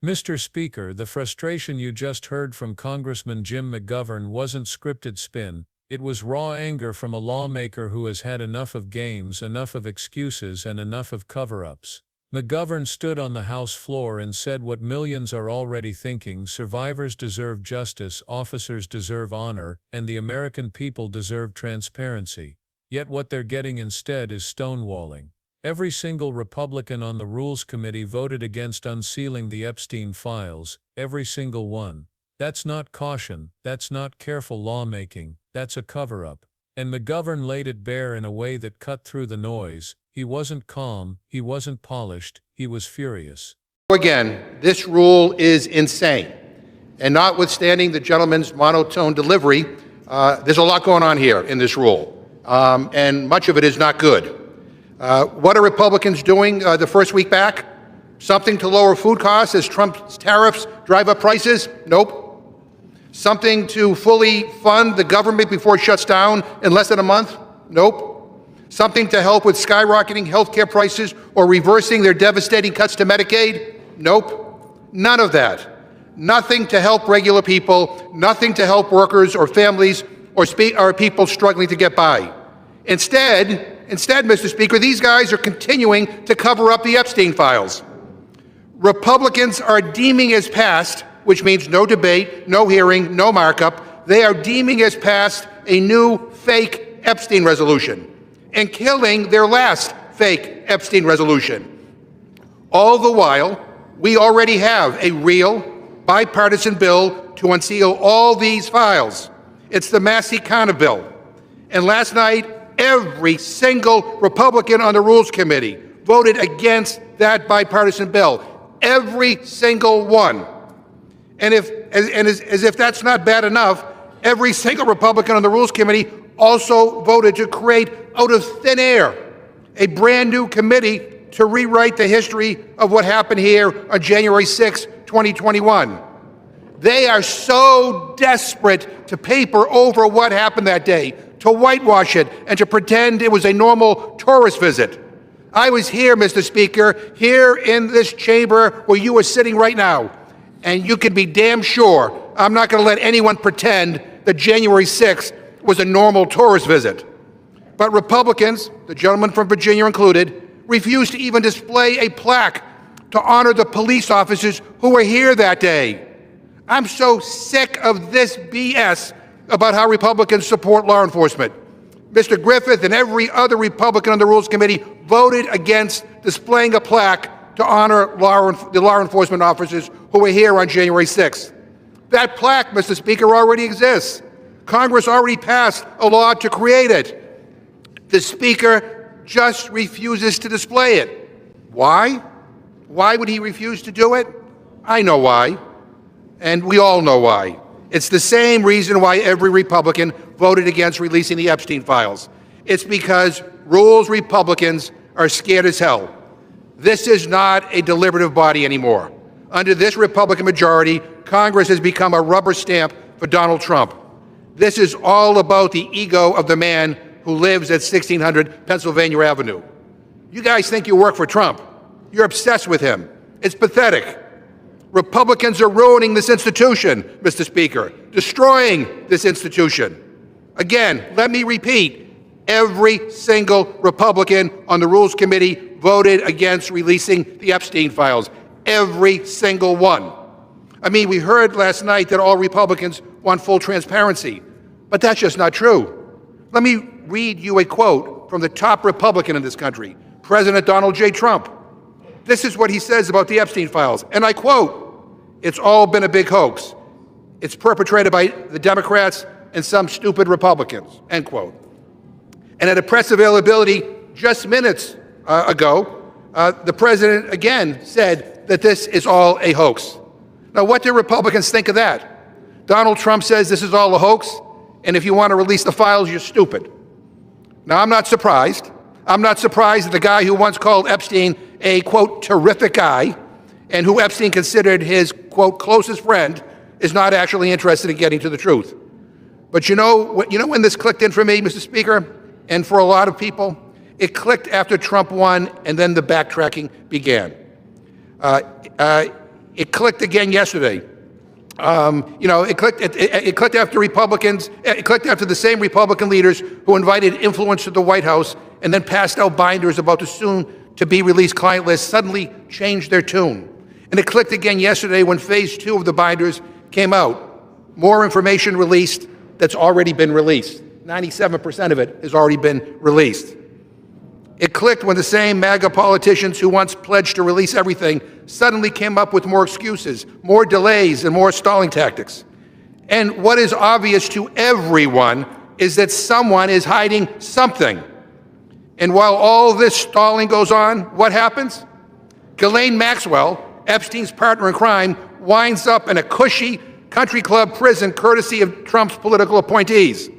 Mr. Speaker, the frustration you just heard from Congressman Jim McGovern wasn't scripted spin. It was raw anger from a lawmaker who has had enough of games, enough of excuses, and enough of cover-ups. McGovern stood on the House floor and said what millions are already thinking: survivors deserve justice, officers deserve honor, and the American people deserve transparency. Yet what they're getting instead is stonewalling. Every single Republican on the Rules Committee voted against unsealing the Epstein files, every single one. That's not caution, that's not careful lawmaking, that's a cover-up. And McGovern laid it bare in a way that cut through the noise. He wasn't calm, he wasn't polished, he was furious. Again, this rule is insane. And notwithstanding the gentleman's monotone delivery, there's a lot going on here in this rule. And much of it is not good. What are Republicans doing the first week back? Something to lower food costs as Trump's tariffs drive up prices? Nope. Something to fully fund the government before it shuts down in less than a month? Nope. Something to help with skyrocketing health care prices or reversing their devastating cuts to Medicaid? Nope. None of that. Nothing to help regular people, nothing to help workers or families or people struggling to get by. Instead, Mr. Speaker, these guys are continuing to cover up the Epstein files. Republicans are deeming as passed, which means no debate, no hearing, no markup. They are deeming as passed a new fake Epstein resolution and killing their last fake Epstein resolution. All the while, we already have a real bipartisan bill to unseal all these files. It's the Massey Connor bill. And last night, every single Republican on the Rules Committee voted against that bipartisan bill. Every single one. And as if that's not bad enough, every single Republican on the Rules Committee also voted to create, out of thin air, a brand new committee to rewrite the history of what happened here on January 6, 2021. They are so desperate to paper over what happened that day, to whitewash it, and to pretend it was a normal tourist visit. I was here, Mr. Speaker, here in this chamber where you are sitting right now, and you can be damn sure I'm not going to let anyone pretend that January 6th was a normal tourist visit. But Republicans, the gentleman from Virginia included, refused to even display a plaque to honor the police officers who were here that day. I'm so sick of this BS about how Republicans support law enforcement. Mr. Griffith and every other Republican on the Rules Committee voted against displaying a plaque to honor the law enforcement officers who were here on January 6th. That plaque, Mr. Speaker, already exists. Congress already passed a law to create it. The Speaker just refuses to display it. Why? Why would he refuse to do it? I know why, and we all know why. It's the same reason why every Republican voted against releasing the Epstein files. It's because Rules Republicans are scared as hell. This is not a deliberative body anymore. Under this Republican majority, Congress has become a rubber stamp for Donald Trump. This is all about the ego of the man who lives at 1600 Pennsylvania Avenue. You guys think you work for Trump. You're obsessed with him. It's pathetic. Republicans are ruining this institution, Mr. Speaker, destroying this institution. Again, let me repeat, every single Republican on the Rules Committee voted against releasing the Epstein files. Every single one. I mean, we heard last night that all Republicans want full transparency, but that's just not true. Let me read you a quote from the top Republican in this country, President Donald J. Trump. This is what he says about the Epstein files, and I quote, "It's all been a big hoax. It's perpetrated by the Democrats and some stupid Republicans," end quote. And at a press availability just minutes ago, the president again said that this is all a hoax. Now, what do Republicans think of that? Donald Trump says this is all a hoax, and if you want to release the files, you're stupid. Now, I'm not surprised. I'm not surprised that the guy who once called Epstein a, quote, terrific guy, and who Epstein considered his, quote, closest friend, is not actually interested in getting to the truth. But you know when this clicked in for me, Mr. Speaker, and for a lot of people? It clicked after Trump won, and then the backtracking began. It clicked again yesterday. It clicked after Republicans. It clicked after the same Republican leaders who invited influence to the White House and then passed out binders about the soon-to-be released client list suddenly changed their tune. And it clicked again yesterday when phase 2 of the binders came out. More information released that's already been released. 97% of it has already been released. It clicked when the same MAGA politicians who once pledged to release everything suddenly came up with more excuses, more delays, and more stalling tactics. And what is obvious to everyone is that someone is hiding something. And while all this stalling goes on, what happens? Ghislaine Maxwell, Epstein's partner in crime, winds up in a cushy country club prison courtesy of Trump's political appointees.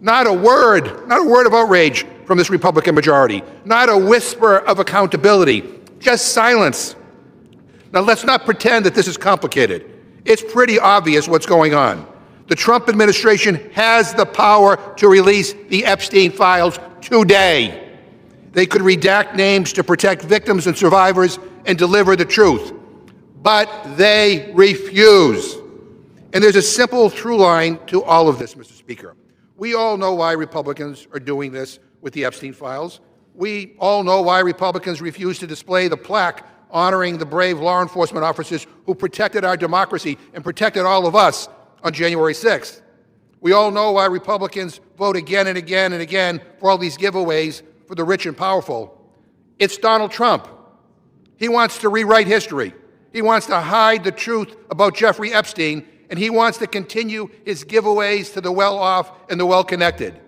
Not a word of outrage from this Republican majority. Not a whisper of accountability. Just silence. Now, let's not pretend that this is complicated. It's pretty obvious what's going on. The Trump administration has the power to release the Epstein files today. They could redact names to protect victims and survivors and deliver the truth. But they refuse. And there's a simple through line to all of this, Mr. Speaker. We all know why Republicans are doing this with the Epstein files. We all know why Republicans refuse to display the plaque honoring the brave law enforcement officers who protected our democracy and protected all of us on January 6th. We all know why Republicans vote again and again and again for all these giveaways for the rich and powerful. It's Donald Trump. He wants to rewrite history. He wants to hide the truth about Jeffrey Epstein, and he wants to continue his giveaways to the well-off and the well-connected.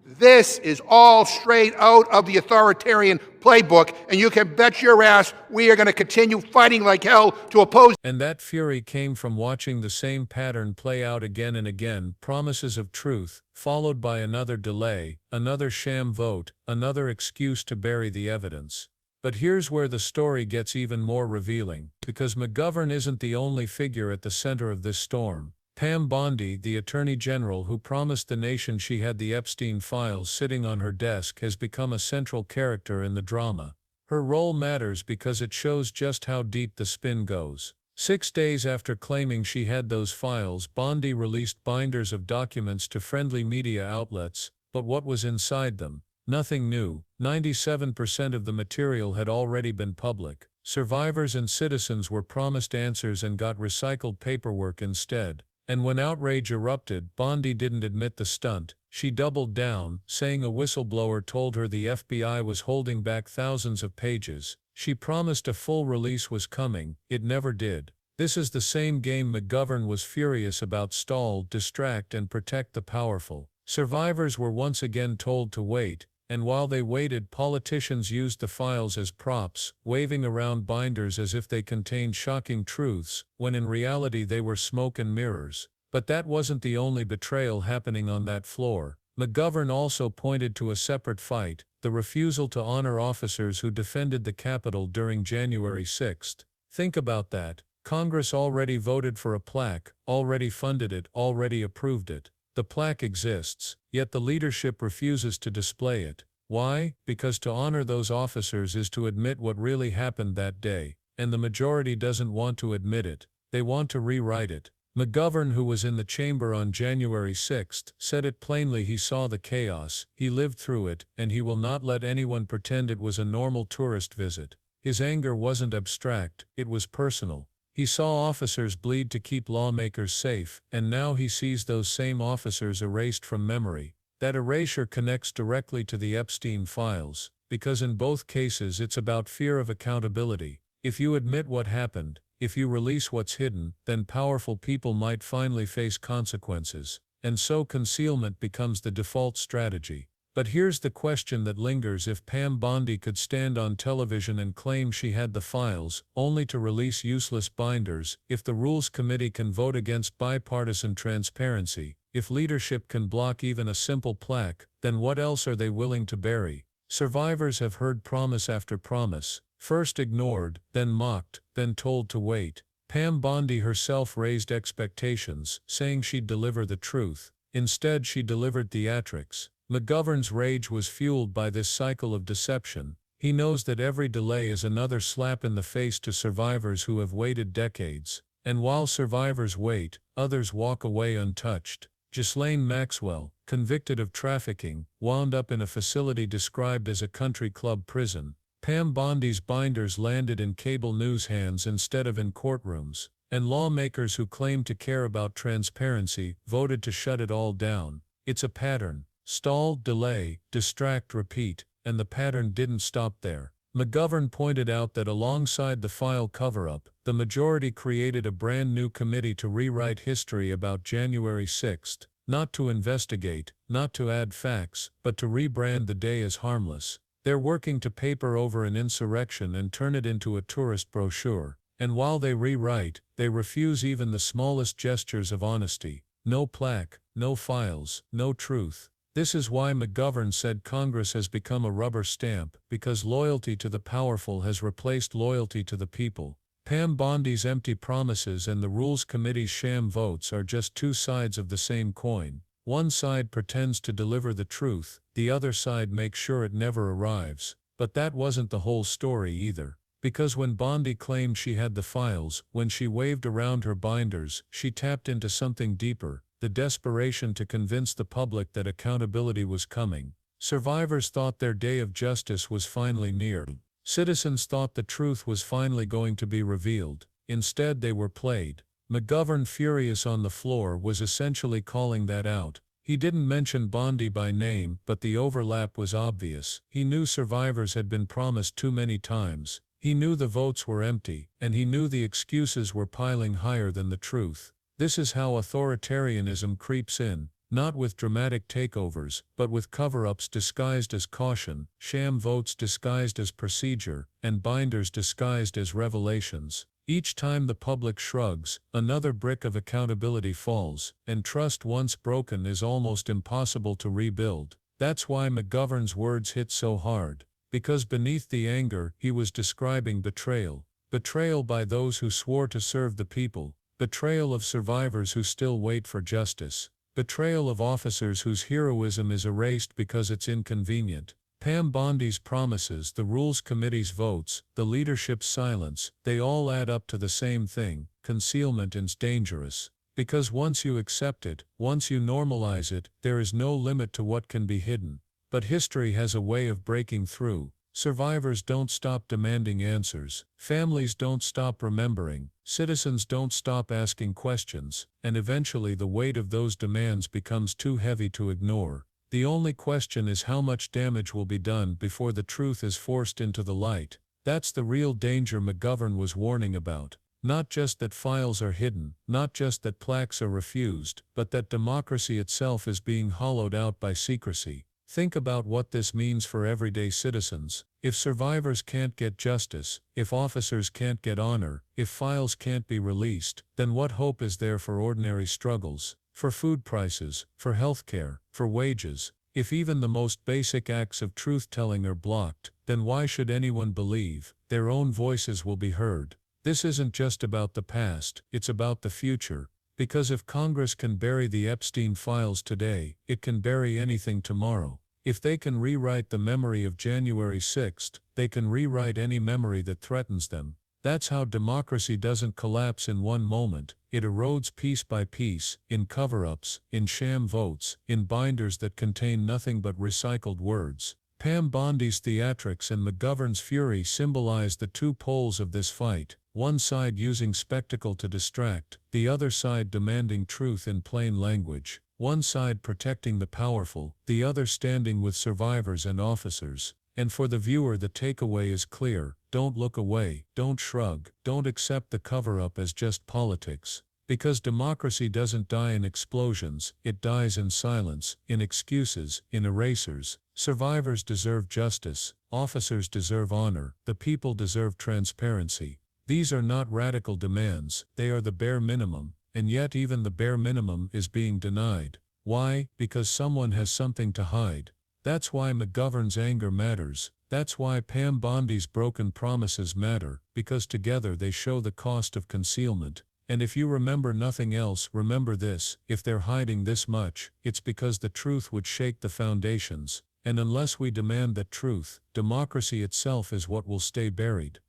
This is all straight out of the authoritarian playbook, and you can bet your ass we are going to continue fighting like hell to oppose. And that fury came from watching the same pattern play out again and again, promises of truth, followed by another delay, another sham vote, another excuse to bury the evidence. But here's where the story gets even more revealing, because McGovern isn't the only figure at the center of this storm. Pam Bondi, the Attorney General who promised the nation she had the Epstein files sitting on her desk, has become a central character in the drama. Her role matters because it shows just how deep the spin goes. 6 days after claiming she had those files, Bondi released binders of documents to friendly media outlets, but what was inside them? Nothing new. 97% of the material had already been public. Survivors and citizens were promised answers and got recycled paperwork instead. And when outrage erupted, Bondi didn't admit the stunt. She doubled down, saying a whistleblower told her the FBI was holding back thousands of pages. She promised a full release was coming. It never did. This is the same game McGovern was furious about: stall, distract, and protect the powerful. Survivors were once again told to wait, and while they waited, politicians used the files as props, waving around binders as if they contained shocking truths, when in reality they were smoke and mirrors. But that wasn't the only betrayal happening on that floor. McGovern also pointed to a separate fight: the refusal to honor officers who defended the Capitol during January 6th. Think about that. Congress already voted for a plaque, already funded it, already approved it. The plaque exists, yet the leadership refuses to display it. Why? Because to honor those officers is to admit what really happened that day, and the majority doesn't want to admit it. They want to rewrite it. McGovern, who was in the chamber on January 6th, said it plainly: he saw the chaos, he lived through it, and he will not let anyone pretend it was a normal tourist visit. His anger wasn't abstract, it was personal. He saw officers bleed to keep lawmakers safe, and now he sees those same officers erased from memory. That erasure connects directly to the Epstein files, because in both cases it's about fear of accountability. If you admit what happened, if you release what's hidden, then powerful people might finally face consequences, and so concealment becomes the default strategy. But here's the question that lingers: if Pam Bondi could stand on television and claim she had the files, only to release useless binders, if the Rules Committee can vote against bipartisan transparency, if leadership can block even a simple plaque, then what else are they willing to bury? Survivors have heard promise after promise, first ignored, then mocked, then told to wait. Pam Bondi herself raised expectations, saying she'd deliver the truth. Instead, she delivered theatrics. McGovern's rage was fueled by this cycle of deception. He knows that every delay is another slap in the face to survivors who have waited decades. And while survivors wait, others walk away untouched. Ghislaine Maxwell, convicted of trafficking, wound up in a facility described as a country club prison. Pam Bondi's binders landed in cable news hands instead of in courtrooms. And lawmakers who claimed to care about transparency voted to shut it all down. It's a pattern. Stall, delay, distract, repeat, and the pattern didn't stop there. McGovern pointed out that alongside the file cover-up, the majority created a brand new committee to rewrite history about January 6, not to investigate, not to add facts, but to rebrand the day as harmless. They're working to paper over an insurrection and turn it into a tourist brochure. And while they rewrite, they refuse even the smallest gestures of honesty. No plaque, no files, no truth. This is why McGovern said Congress has become a rubber stamp, because loyalty to the powerful has replaced loyalty to the people. Pam Bondi's empty promises and the Rules Committee's sham votes are just two sides of the same coin. One side pretends to deliver the truth, the other side makes sure it never arrives. But that wasn't the whole story either. Because when Bondi claimed she had the files, when she waved around her binders, she tapped into something deeper. The desperation to convince the public that accountability was coming. Survivors thought their day of justice was finally near. Citizens thought the truth was finally going to be revealed. Instead they were played. McGovern, furious on the floor, was essentially calling that out. He didn't mention Bondi by name, but the overlap was obvious. He knew survivors had been promised too many times. He knew the votes were empty, and he knew the excuses were piling higher than the truth. This is how authoritarianism creeps in, not with dramatic takeovers, but with cover-ups disguised as caution, sham votes disguised as procedure, and binders disguised as revelations. Each time the public shrugs, another brick of accountability falls, and trust once broken is almost impossible to rebuild. That's why McGovern's words hit so hard. Because beneath the anger, he was describing betrayal. Betrayal by those who swore to serve the people. Betrayal of survivors who still wait for justice. Betrayal of officers whose heroism is erased because it's inconvenient. Pam Bondi's promises, the Rules Committee's votes, the leadership's silence, they all add up to the same thing. Concealment is dangerous. Because once you accept it, once you normalize it, there is no limit to what can be hidden. But history has a way of breaking through. Survivors don't stop demanding answers. Families don't stop remembering. Citizens don't stop asking questions. And eventually the weight of those demands becomes too heavy to ignore. The only question is how much damage will be done before the truth is forced into the light. That's the real danger McGovern was warning about. Not just that files are hidden, not just that plaques are refused, but that democracy itself is being hollowed out by secrecy. Think about what this means for everyday citizens. If survivors can't get justice, if officers can't get honor, if files can't be released, then what hope is there for ordinary struggles, for food prices, for healthcare, for wages? If even the most basic acts of truth-telling are blocked, then why should anyone believe their own voices will be heard? This isn't just about the past, it's about the future. Because if Congress can bury the Epstein files today, it can bury anything tomorrow. If they can rewrite the memory of January 6th, they can rewrite any memory that threatens them. That's how democracy doesn't collapse in one moment. It erodes piece by piece, in cover-ups, in sham votes, in binders that contain nothing but recycled words. Pam Bondi's theatrics and McGovern's fury symbolize the two poles of this fight. One side using spectacle to distract, the other side demanding truth in plain language. One side protecting the powerful, the other standing with survivors and officers. And for the viewer the takeaway is clear: don't look away, don't shrug, don't accept the cover-up as just politics. Because democracy doesn't die in explosions, it dies in silence, in excuses, in erasers. Survivors deserve justice, officers deserve honor, the people deserve transparency. These are not radical demands, they are the bare minimum, and yet even the bare minimum is being denied. Why? Because someone has something to hide. That's why McGovern's anger matters. That's why Pam Bondi's broken promises matter, because together they show the cost of concealment. And if you remember nothing else, remember this: if they're hiding this much, it's because the truth would shake the foundations. And unless we demand that truth, democracy itself is what will stay buried.